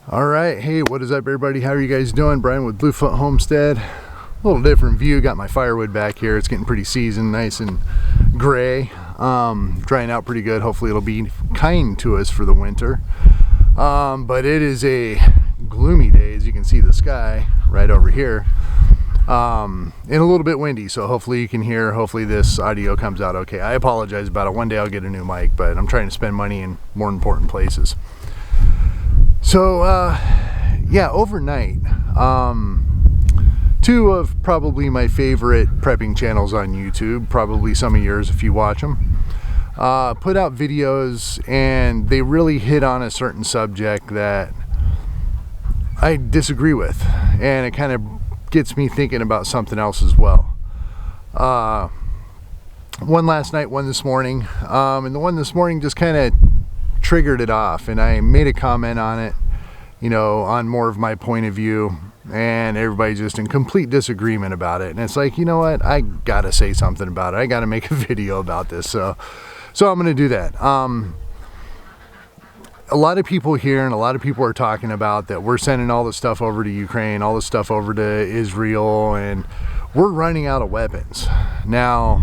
All right, hey, what is up, everybody? How are you guys doing? Brian with Bluefoot Homestead. A little different view. Got my firewood back here. It's getting pretty seasoned, nice and gray, drying out pretty good. Hopefully it'll be kind to us for the winter, but it is a gloomy day, as you can see the sky right over here, and a little bit windy, so hopefully you can hear. Hopefully this audio comes out okay. I apologize about it. One day I'll get a new mic, but I'm trying to spend money in more important places. So yeah, overnight, two of probably my favorite prepping channels on YouTube, probably some of yours if you watch them, put out videos, and they really hit on a certain subject that I disagree with, and it kind of gets me thinking about something else as well. One last night, one this morning, and the one this morning just kind of triggered it off, and I made a comment on it, you know, on more of my point of view, and everybody's just in complete disagreement about it. And it's like, you know what, I gotta say something about it. I gotta make a video about this, so I'm gonna do that. A lot of people here and a lot of people are talking about that we're sending all the stuff over to Ukraine, all the stuff over to Israel, and we're running out of weapons now.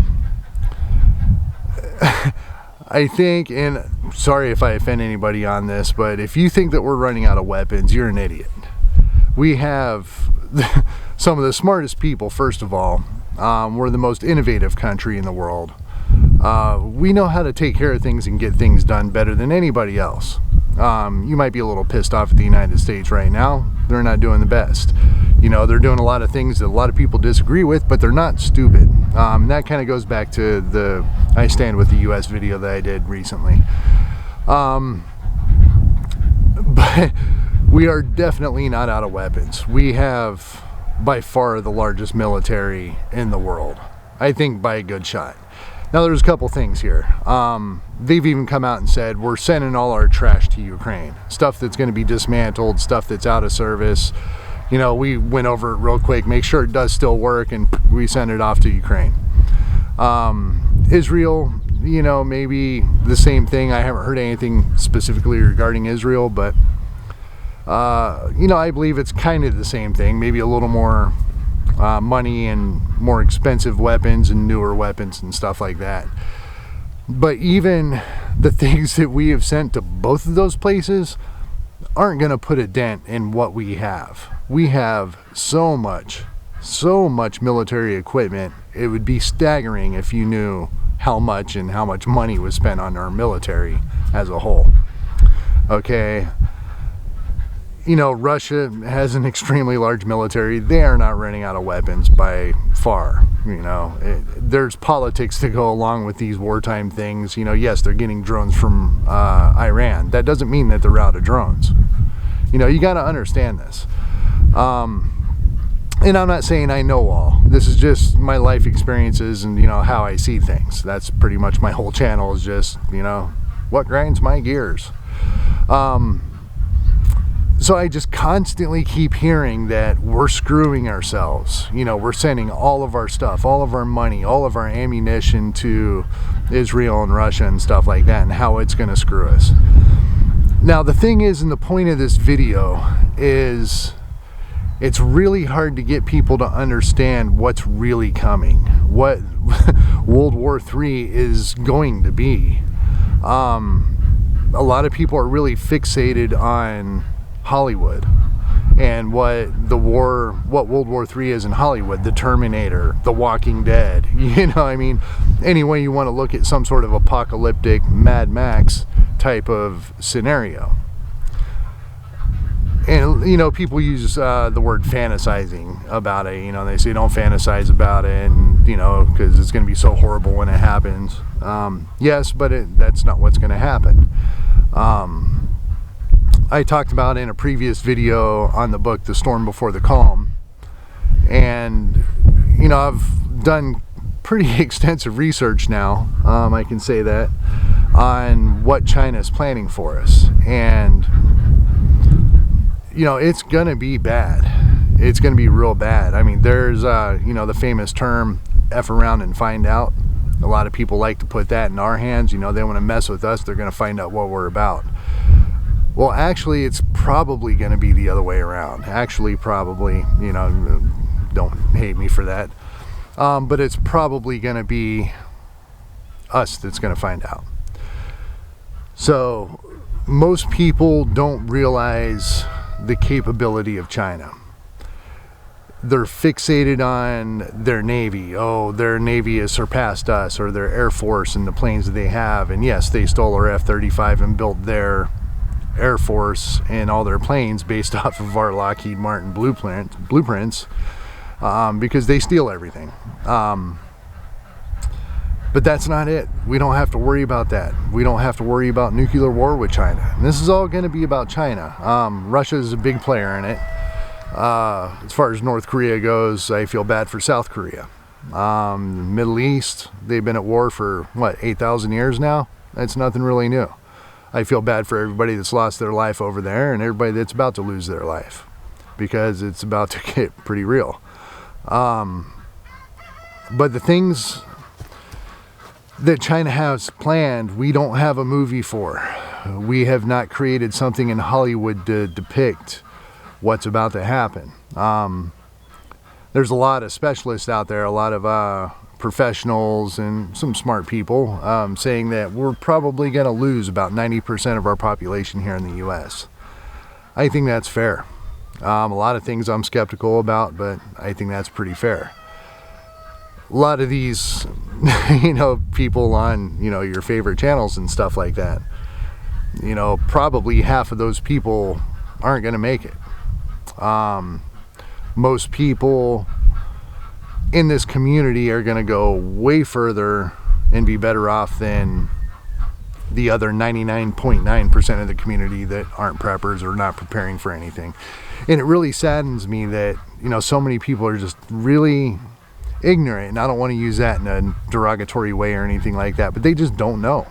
I think, and sorry if I offend anybody on this, but if you think that we're running out of weapons, you're an idiot. We have some of the smartest people, first of all. We're the most innovative country in the world. We know how to take care of things and get things done better than anybody else. You might be a little pissed off at the United States right now. They're not doing the best. You know, they're doing a lot of things that a lot of people disagree with, but they're not stupid. That kind of goes back to the I Stand With the US video that I did recently. But we are definitely not out of weapons. We have by far the largest military in the world. I think by a good shot. Now there's a couple things here. They've even come out and said we're sending all our trash to Ukraine. Stuff that's going to be dismantled, stuff that's out of service. You know, we went over it real quick, make sure it does still work, and we send it off to Ukraine. Israel, you know, maybe the same thing. I haven't heard anything specifically regarding Israel, but you know, I believe it's kind of the same thing. Maybe a little more money and more expensive weapons and newer weapons and stuff like that. But even the things that we have sent to both of those places aren't going to put a dent in what we have. We have so much military equipment. It would be staggering if you knew how much money was spent on our military as a whole. Okay. You know, Russia has an extremely large military. They are not running out of weapons by far. You know, there's politics to go along with these wartime things. You know, yes, they're getting drones from Iran. That doesn't mean that they're out of drones. You know, you got to understand this. And I'm not saying I know all. This is just my life experiences and, you know, how I see things. That's pretty much my whole channel, is just, you know, what grinds my gears. So I just constantly keep hearing that we're screwing ourselves. You know, we're sending all of our stuff, all of our money, all of our ammunition to Israel and Russia and stuff like that, and how it's going to screw us. Now, the thing is, and the point of this video is, it's really hard to get people to understand what's really coming, what World War III is going to be. A lot of people are really fixated on Hollywood and what World War III is in Hollywood, the Terminator, the Walking Dead, you know, I mean, any way you want to look at some sort of apocalyptic Mad Max type of scenario. And, you know, people use the word fantasizing about it. You know, they say don't fantasize about it, and, you know, because it's going to be so horrible when it happens. Yes, but that's not what's going to happen. I talked about in a previous video on the book, The Storm Before the Calm, and, you know, I've done pretty extensive research now, I can say that, on what China is planning for us. And, you know, it's gonna be bad. It's gonna be real bad. I mean, there's you know, the famous term F around and find out. A lot of people like to put that in our hands. You know, they want to mess with us, they're gonna find out what we're about. Well, actually, it's probably going to be the other way around. Actually, probably, don't hate me for that. But it's probably going to be us that's going to find out. So, most people don't realize the capability of China. They're fixated on their Navy. Oh, their Navy has surpassed us, or their Air Force and the planes that they have. And yes, they stole our F-35 and built their Air Force and all their planes based off of our Lockheed Martin blueprints, because they steal everything. But that's not it. We don't have to worry about that. We don't have to worry about nuclear war with China. And this is all going to be about China. Russia is a big player in it. As far as North Korea goes, I feel bad for South Korea. Middle East, they've been at war for, 8,000 years now? That's nothing really new. I feel bad for everybody that's lost their life over there and everybody that's about to lose their life, because it's about to get pretty real. But the things that China has planned, we don't have a movie for. We have not created something in Hollywood to depict what's about to happen. There's a lot of specialists out there, a lot of professionals and some smart people saying that we're probably going to lose about 90% of our population here in the U.S. I think that's fair. A lot of things I'm skeptical about, but I think that's pretty fair. A lot of these, people on, your favorite channels and stuff like that, probably half of those people aren't going to make it. Most people in this community are going to go way further and be better off than the other 99.9% of the community that aren't preppers or not preparing for anything. And it really saddens me that, so many people are just really ignorant, and I don't want to use that in a derogatory way or anything like that, but they just don't know.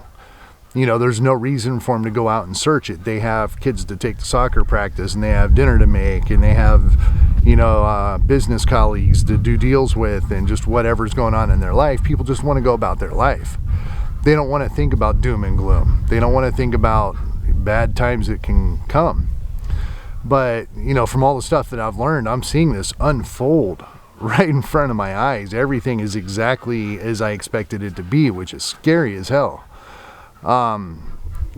There's no reason for them to go out and search it. They have kids to take to soccer practice, and they have dinner to make, and they have, business colleagues to do deals with, and just whatever's going on in their life. People just want to go about their life. They don't want to think about doom and gloom. They don't want to think about bad times that can come. But, from all the stuff that I've learned, I'm seeing this unfold right in front of my eyes. Everything is exactly as I expected it to be, which is scary as hell.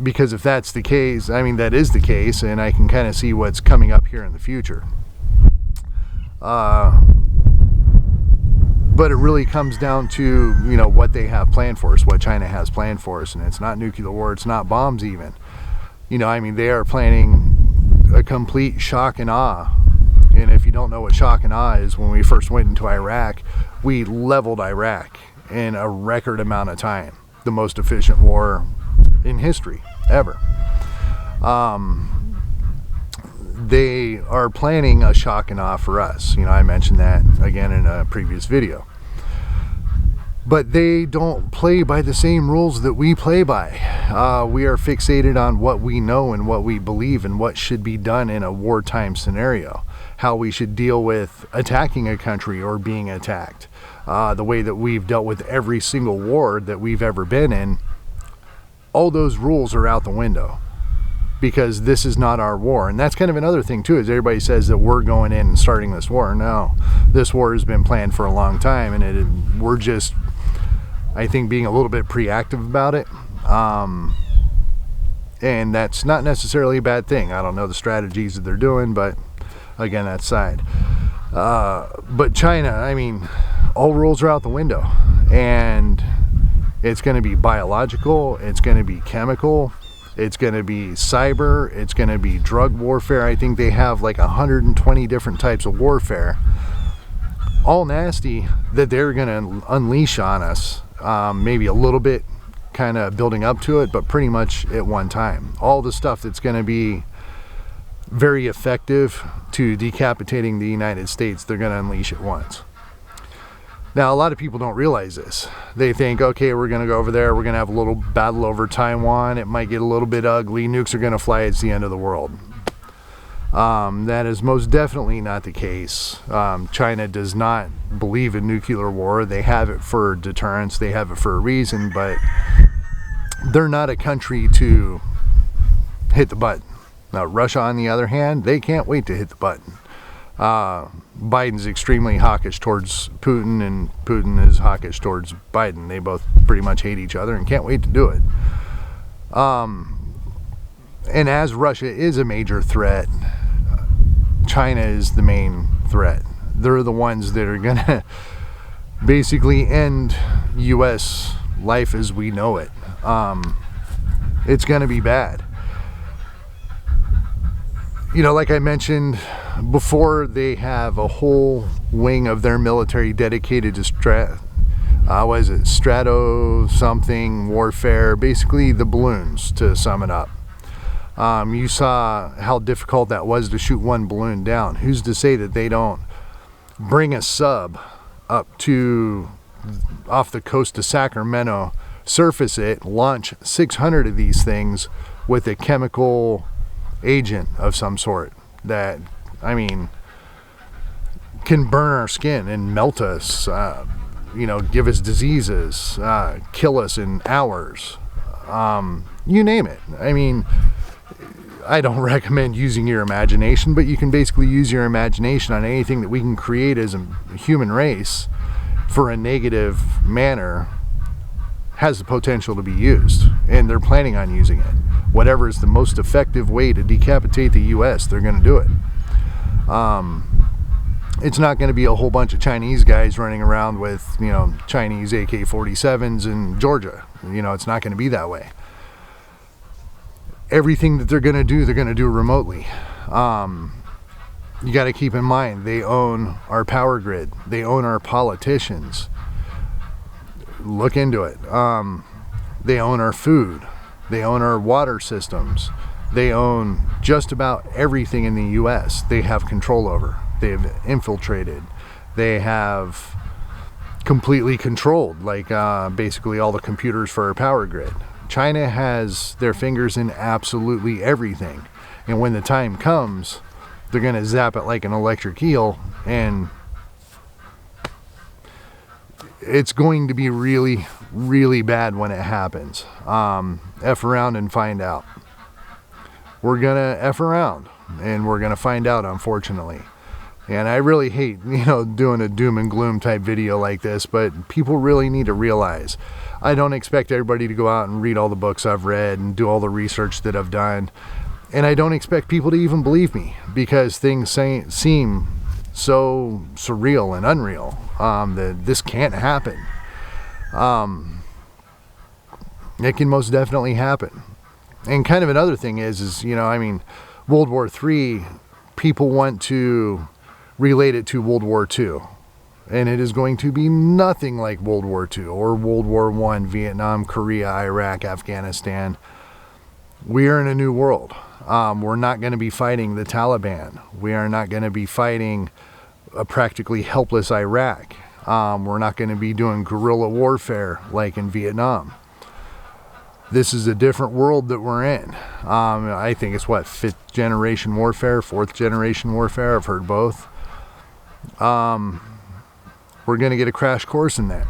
Because if that's the case, that is the case, and I can kind of see what's coming up here in the future. But it really comes down to, what they have planned for us, what China has planned for us, and it's not nuclear war, it's not bombs even. They are planning a complete shock and awe. And if you don't know what shock and awe is, when we first went into Iraq, we leveled Iraq in a record amount of time. The most efficient war in history ever. They are planning a shock and awe for us. I mentioned that again in a previous video. But they don't play by the same rules that we play by. We are fixated on what we know and what we believe and what should be done in a wartime scenario. How we should deal with attacking a country or being attacked. The way that we've dealt with every single war that we've ever been in. All those rules are out the window. Because this is not our war. And that's kind of another thing too, is everybody says that we're going in and starting this war. No, this war has been planned for a long time, and we're just, I think, being a little bit preactive about it. And that's not necessarily a bad thing. I don't know the strategies that they're doing, but again, that's side. But China, all rules are out the window. And it's going to be biological, it's going to be chemical, it's going to be cyber, it's going to be drug warfare. I think they have like 120 different types of warfare. All nasty that they're going to unleash on us. Maybe a little bit kind of building up to it, but pretty much at one time. All the stuff that's going to be very effective to decapitating the United States, they're going to unleash at once. Now, a lot of people don't realize this. They think, okay, we're going to go over there, we're going to have a little battle over Taiwan, it might get a little bit ugly, nukes are going to fly, it's the end of the world. That is most definitely not the case. China does not believe in nuclear war. They have it for deterrence, they have it for a reason, but they're not a country to hit the button. Now, Russia, on the other hand, they can't wait to hit the button. Biden's extremely hawkish towards Putin, and Putin is hawkish towards Biden. They both pretty much hate each other and can't wait to do it. And as Russia is a major threat, China is the main threat. They're the ones that are going to basically end U.S. life as we know it. It's going to be bad. You know, like I mentioned before, they have a whole wing of their military dedicated to strato something warfare, basically the balloons, to sum it up. You saw how difficult that was to shoot one balloon down. Who's to say that they don't bring a sub up to off the coast of Sacramento, surface it, launch 600 of these things with a chemical agent of some sort that, I mean, can burn our skin and melt us, you know, give us diseases, kill us in hours, you name it. I mean, I don't recommend using your imagination, but you can basically use your imagination on anything that we can create as a human race for a negative manner has the potential to be used, and they're planning on using it. Whatever is the most effective way to decapitate the U.S., they're going to do it. It's not going to be a whole bunch of Chinese guys running around with, you know, Chinese AK-47s in Georgia. You know, it's not going to be that way. Everything that they're going to do remotely. You got to keep in mind, they own our power grid. They own our politicians. Look into it. They own our food. They own our water systems. They own just about everything in the U.S. They have control over. They have infiltrated. They have completely controlled, like basically all the computers for our power grid. China has their fingers in absolutely everything. And when the time comes, they're going to zap it like an electric eel, and it's going to be really, really bad when it happens. F around and find out. We're going to F around, and we're going to find out, unfortunately. And I really hate, you know, doing a doom and gloom type video like this, but people really need to realize I don't expect everybody to go out and read all the books I've read and do all the research that I've done. And I don't expect people to even believe me, because things seem so surreal and unreal that this can't happen. It can most definitely happen. And kind of another thing is, you know, I mean, World War III, people want to relate it to World War II. And it is going to be nothing like World War II or World War I, Vietnam, Korea, Iraq, Afghanistan. We are in a new world. We're not going to be fighting the Taliban. We are not going to be fighting a practically helpless Iraq. We're not going to be doing guerrilla warfare like in Vietnam. This is a different world that we're in. I think it's what, 5th generation warfare, 4th generation warfare. I've heard both. We're going to get a crash course in that.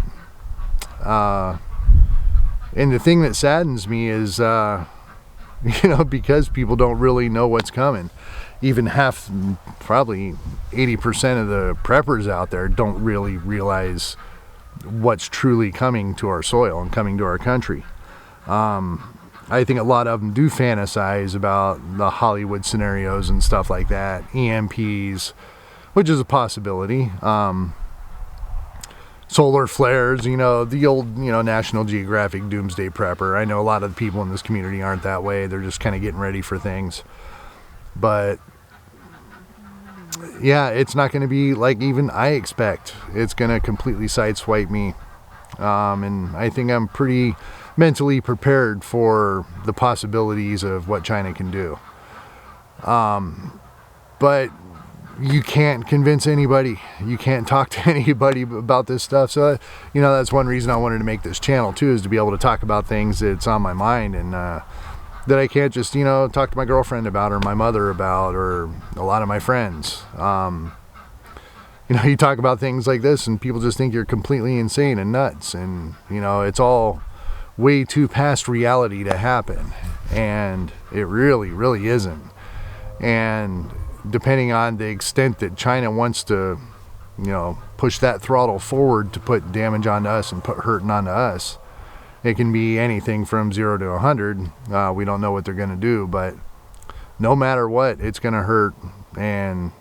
And the thing that saddens me is, you know, because people don't really know what's coming. Even half, probably 80% of the preppers out there don't really realize what's truly coming to our soil and coming to our country. I think a lot of them do fantasize about the Hollywood scenarios and stuff like that, EMPs, which is a possibility. Solar flares, you know, the old, you know, National Geographic doomsday prepper. I know a lot of the people in this community aren't that way. They're just kind of getting ready for things. But yeah, it's not going to be like even I expect. It's going to completely sideswipe me. And I think I'm pretty mentally prepared for the possibilities of what China can do. But you can't convince anybody. You can't talk to anybody about this stuff. So, you know, that's one reason I wanted to make this channel too, is to be able to talk about things that's on my mind, and that I can't just, you know, talk to my girlfriend about, or my mother about, or a lot of my friends. You know, you talk about things like this and people just think you're completely insane and nuts, and, you know, it's all way too past reality to happen, and it really, really isn't. And depending on the extent that China wants to, you know, push that throttle forward to put damage onto us and put hurting onto us, it can be anything from 0 to 100. We don't know what they're going to do, but no matter what, it's going to hurt. And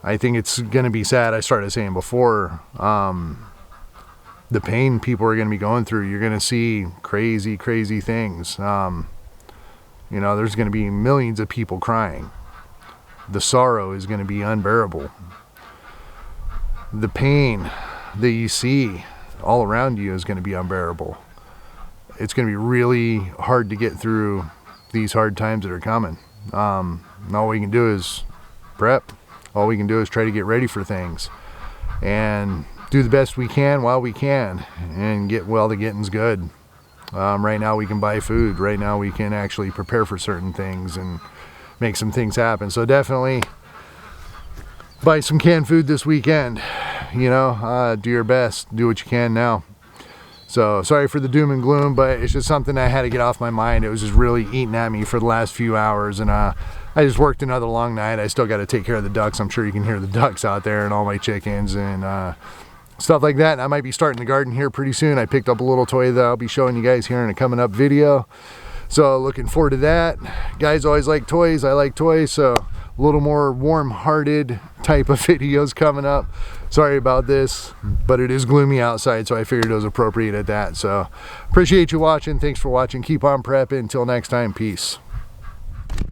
I think it's going to be sad. I started saying before, the pain people are going to be going through. You're going to see crazy, crazy things. You know, there's going to be millions of people crying. The sorrow is going to be unbearable. The pain that you see all around you is going to be unbearable. It's going to be really hard to get through these hard times that are coming. All we can do is prep. All we can do is try to get ready for things and do the best we can while we can and get well. The getting's good. Right now we can buy food. Right now we can actually prepare for certain things and make some things happen. So definitely buy some canned food this weekend. You know, do your best. Do what you can now. So sorry for the doom and gloom, but it's just something I had to get off my mind. It was just really eating at me for the last few hours, and I just worked another long night. I still got to take care of the ducks. I'm sure you can hear the ducks out there and all my chickens and stuff like that. And I might be starting the garden here pretty soon. I picked up a little toy that I'll be showing you guys here in a coming up video. So looking forward to that. Guys always like toys. I like toys. So a little more warm-hearted type of videos coming up. Sorry about this, but it is gloomy outside, so I figured it was appropriate at that. So appreciate you watching. Thanks for watching. Keep on prepping. Until next time, peace.